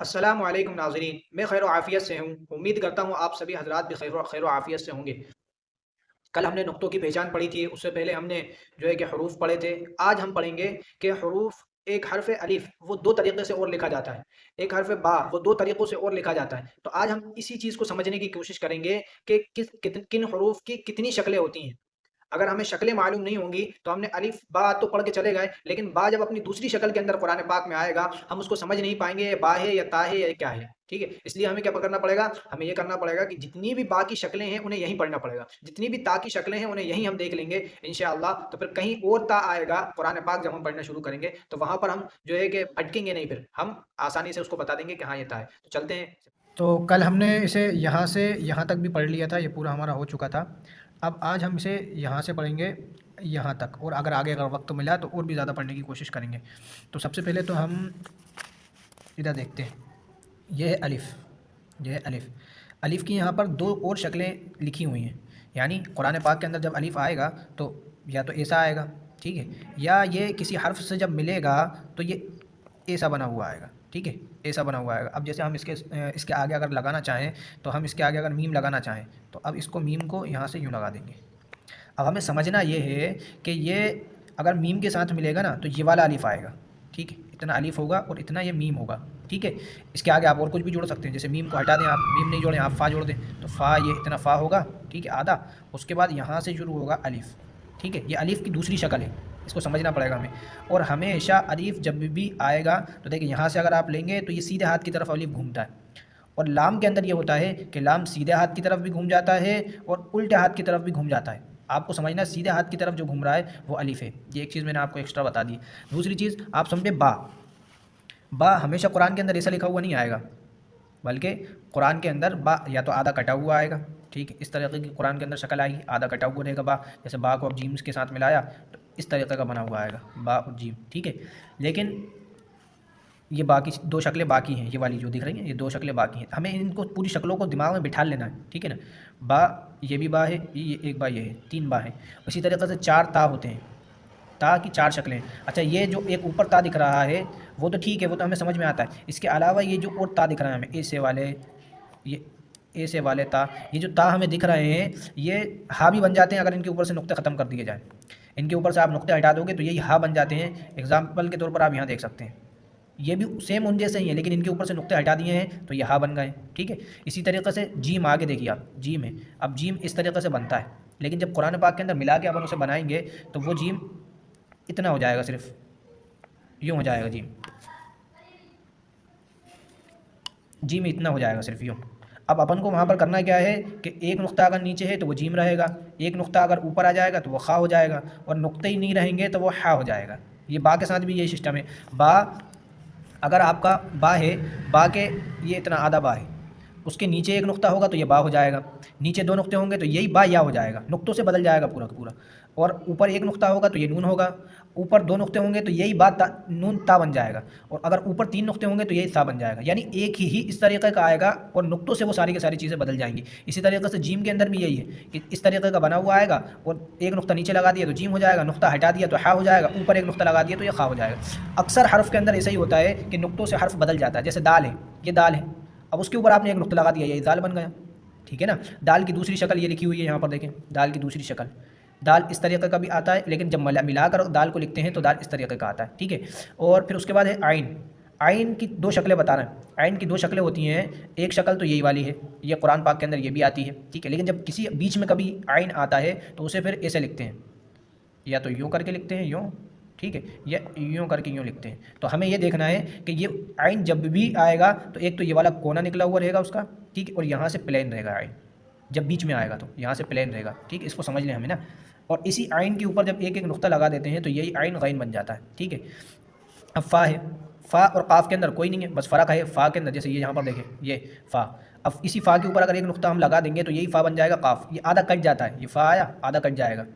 अस्सलाम वालेकुम नाज़रीन, मैं खैर आफ़ियत से हूँ। उम्मीद करता हूँ आप सभी हज़रात भी खैर आफ़ियत से होंगे। कल हमने नुक्तों की पहचान पढ़ी थी, उससे पहले हमने जो है कि हरूफ पढ़े थे। आज हम पढ़ेंगे कि हरूफ, एक हर्फ़ अलिफ़ वो 2 तरीक़े से और लिखा जाता है। एक हर्फ़ बा वो 2 तरीक़ों से और लिखा जाता है। तो आज हम इसी चीज़ को समझने की कोशिश करेंगे कि किन हरूफ की कितनी शक्लें होती हैं। अगर हमें शक्लें मालूम नहीं होंगी, तो हमने अलिफ, बा तो पढ़ के चले गए, लेकिन बा जब अपनी दूसरी शक्ल के अंदर कुरान पाक में आएगा, हम उसको समझ नहीं पाएँगे ये बा है या ता है या क्या है, ठीक है? इसलिए हमें क्या करना पड़ेगा, हमें ये करना पड़ेगा कि जितनी भी बा की शक्लें हैं, उन्हें यहीं पढ़ना पड़ेगा। जितनी भी ता की शक्लें हैं, उन्हें यहीं हम देख लेंगे इंशाअल्लाह। तो फिर कहीं और ता आएगा, कुरान पाक जब हम पढ़ना शुरू करेंगे, तो वहाँ पर हम जो है कि भटकेंगे नहीं फिर, हम आसानी से उसको बता देंगे कि हाँ, ये ता है। तो चलते हैं। तो कल हमने इसे यहाँ से यहाँ तक भी पढ़ लिया था, ये पूरा हमारा हो चुका था। अब आज हम इसे यहाँ से पढ़ेंगे यहाँ तक, और अगर आगे अगर वक्त मिला तो और भी ज़्यादा पढ़ने की कोशिश करेंगे। तो सबसे पहले तो हम इधर देखते हैं, यह है अलिफ़, यह है अलिफ़। अलिफ़ की यहाँ पर 2 और शक्लें लिखी हुई हैं, यानी कुरान पाक के अंदर जब अलिफ़ आएगा तो या तो ऐसा आएगा, ठीक है? या ये किसी हर्फ़ से जब मिलेगा तो ये ऐसा बना हुआ आएगा, ठीक है? ऐसा बना हुआ आएगा। अब जैसे हम इसके आगे अगर लगाना चाहें, तो हम इसके आगे अगर मीम लगाना चाहें, तो अब इसको मीम को यहाँ से यूँ लगा देंगे। अब हमें समझना ये है कि ये अगर मीम के साथ मिलेगा ना, तो ये वाला अलिफ़ आएगा, ठीक है? इतना अलिफ़ होगा और इतना ये मीम होगा, ठीक है? इसके आगे आप और कुछ भी जोड़ सकते हैं, जैसे मीम को हटा दें, आप मीम नहीं जोड़ें, आप फ़ा जोड़ दें, तो फ़ा, ये इतना फ़ा होगा, ठीक है, आधा। उसके बाद यहाँ से शुरू होगा अलिफ़, ठीक है? ये अलिफ़ की दूसरी शक्ल है, इसको समझना पड़ेगा हमें। और हमेशा अलिफ़ जब भी आएगा, तो देखिए यहाँ से अगर आप लेंगे तो ये सीधे हाथ की तरफ अलिफ़ घूमता है, और लाम के अंदर ये होता है कि लाम सीधे हाथ की तरफ भी घूम जाता है और उल्टे हाथ की तरफ भी घूम जाता है। आपको समझना है, सीधे हाथ की तरफ जो घूम रहा है वो अलिफ़ है। ये एक चीज़ मैंने आपको एक्स्ट्रा बता दी। दूसरी चीज़ आप समझे, बा। बा हमेशा कुरान के अंदर ऐसा लिखा हुआ नहीं आएगा, बल्कि कुरान के अंदर बा या तो आधा कटा हुआ आएगा, ठीक है? इस तरीके की कुरान के अंदर शक्ल आएगी, आधा कटा हुआ रहेगा बा। जैसे बा को अब जीम के साथ मिलाया तो इस तरीके का बना हुआ आएगा, बा और जीम, ठीक है? लेकिन ये बाकी 2 शक्लें बाकी हैं, ये वाली जो दिख रही हैं, ये 2 शक्लें बाकी हैं। हमें इनको पूरी शक्लों को दिमाग में बिठा लेना है, ठीक है ना? बा, ये भी बा है, ये एक बा, ये है, 3 बा हैं। उसी तरीक़े से 4 ता होते हैं, ता की 4 शक्लें। अच्छा, ये जो एक ऊपर ता दिख रहा है, वो तो ठीक है, वो तो हमें समझ में आता है। इसके अलावा ये जो और ता दिख रहा है हमें, ऐसे वाले, ये ऐसे वाले ता, ये जो ता हमें दिख रहे हैं, ये हा भी बन जाते हैं अगर इनके ऊपर से नुक्ते ख़त्म कर दिए जाएँ। इनके ऊपर से आप नुक्ते हटा दोगे तो यही हा बन जाते हैं। एग्ज़ाम्पल के तौर पर आप यहाँ देख सकते हैं, ये भी सेम उन जैसे ही है, लेकिन इनके ऊपर से नुक्ते हटा दिए हैं तो ये हा बन गए, ठीक है? इसी तरीक़े से जीम, आगे देखिए आप, जीम है। अब जीम इस तरीक़े से बनता है, लेकिन जब कुरान पाक के अंदर मिला के अपन उसे बनाएंगे तो वो जीम इतना हो जाएगा, सिर्फ यूँ हो जाएगा जीम। जीम इतना हो जाएगा, सिर्फ यूँ। अब अपन को वहाँ पर करना क्या है कि एक नुक्ता अगर नीचे है तो वो जीम रहेगा, एक नुक्ता अगर ऊपर आ जाएगा तो वो खा हो जाएगा, और नुक्ते ही नहीं रहेंगे तो वो हा हो जाएगा। ये बा के साथ भी यही सिस्टम है। बा, अगर आपका बा है, बा के ये इतना आधा बा है, उसके नीचे एक नुक्ता होगा तो ये बा हो जाएगा, नीचे 2 नुक्ते होंगे तो यही बा या हो जाएगा, नुक्तों से बदल जाएगा पूरा का पूरा। और ऊपर एक नुक्ता होगा तो ये नून होगा, ऊपर 2 नुक्ते होंगे तो यही बा ता, नून ता बन जाएगा, और अगर ऊपर 3 नुक्ते होंगे तो यही सा बन जाएगा। यानी एक ही इस तरीक़े का आएगा, और नुक्तों से वो सारी की सारी चीज़ें बदल जाएंगी। इसी तरीक़े से जीम के अंदर भी यही है कि इस तरीक़े का बना हुआ आएगा, और एक नुक्ता नीचे लगा दिया तो जीम हो जाएगा, नुक्ता हटा दिया तो हा हो जाएगा, ऊपर एक नुक्ता लगा दिया तो ये खा हो जाएगा। अक्सर हर्फ़ के अंदर ऐसा ही होता है कि नुक्तों से हर्फ़ बदल जाता है। जैसे दाल है, ये दाल है, अब उसके ऊपर आपने एक नुक्ता लगा दिया, ये दाल बन गया, ठीक है ना? दाल की दूसरी शक्ल ये लिखी हुई है, यहाँ पर देखें, दाल की दूसरी शक्ल। दाल इस तरीक़े का भी आता है, लेकिन जब मिलाकर दाल को लिखते हैं तो दाल इस तरीक़े का आता है, ठीक है? और फिर उसके बाद है आइन। आइन की 2 शक्लें बता रहे हैं। आइन की 2 शक्लें होती हैं, एक शक्ल तो यही वाली है, ये कुरान पाक के अंदर ये भी आती है, ठीक है? लेकिन जब किसी बीच में कभी आइन आता है तो उसे फिर ऐसे लिखते हैं, या तो यूँ करके लिखते हैं, यूँ, ठीक है, या यूँ करके यूँ लिखते हैं। तो हमें ये देखना है कि ये आइन जब भी आएगा तो एक तो ये वाला कोना निकला हुआ रहेगा उसका, ठीक है, और यहाँ से प्लेन रहेगा आइन। जब बीच में आएगा तो यहाँ से प्लेन रहेगा, ठीक है? इसको समझ लें हमें ना। और इसी आइन के ऊपर जब एक एक नुक्ता लगा देते हैं तो यही आइन गैन बन जाता है, ठीक है? अब फ़ा है, फ़ा और काफ के अंदर कोई नहीं है, बस फ़र्क है फ़ा के अंदर, जैसे ये यहाँ पर देखें, ये फ़ा। अब इसी फ़ा के ऊपर अगर एक नुक्ता हम लगा देंगे तो यही फ़ा बन जाएगा काफ। ये आधा कट जाता है, ये फ़ा आया, आधा कट जाएगा।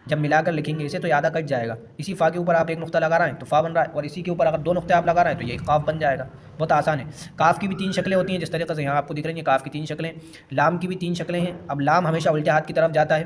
जब मिलाकर लिखेंगे इसे तो ये आधा कट जाएगा। इसी फ़ा के ऊपर आप एक नुक्ता लगा रहे हैं तो फ़ा बन रहा है, और इसी के ऊपर अगर 2 नुक्ते आप लगा रहे हैं तो ये काफ बन जाएगा। बहुत आसान है। काफ की भी 3 शक्लें होती हैं, जिस तरीके से यहाँ आपको दिख रही हैं, काफ की 3 शक्लें। लाम की भी 3 शक्लें हैं। अब लाम हमेशा उल्टे हाथ की तरफ जाता है,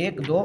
1 2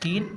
3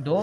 2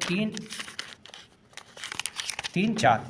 3 4،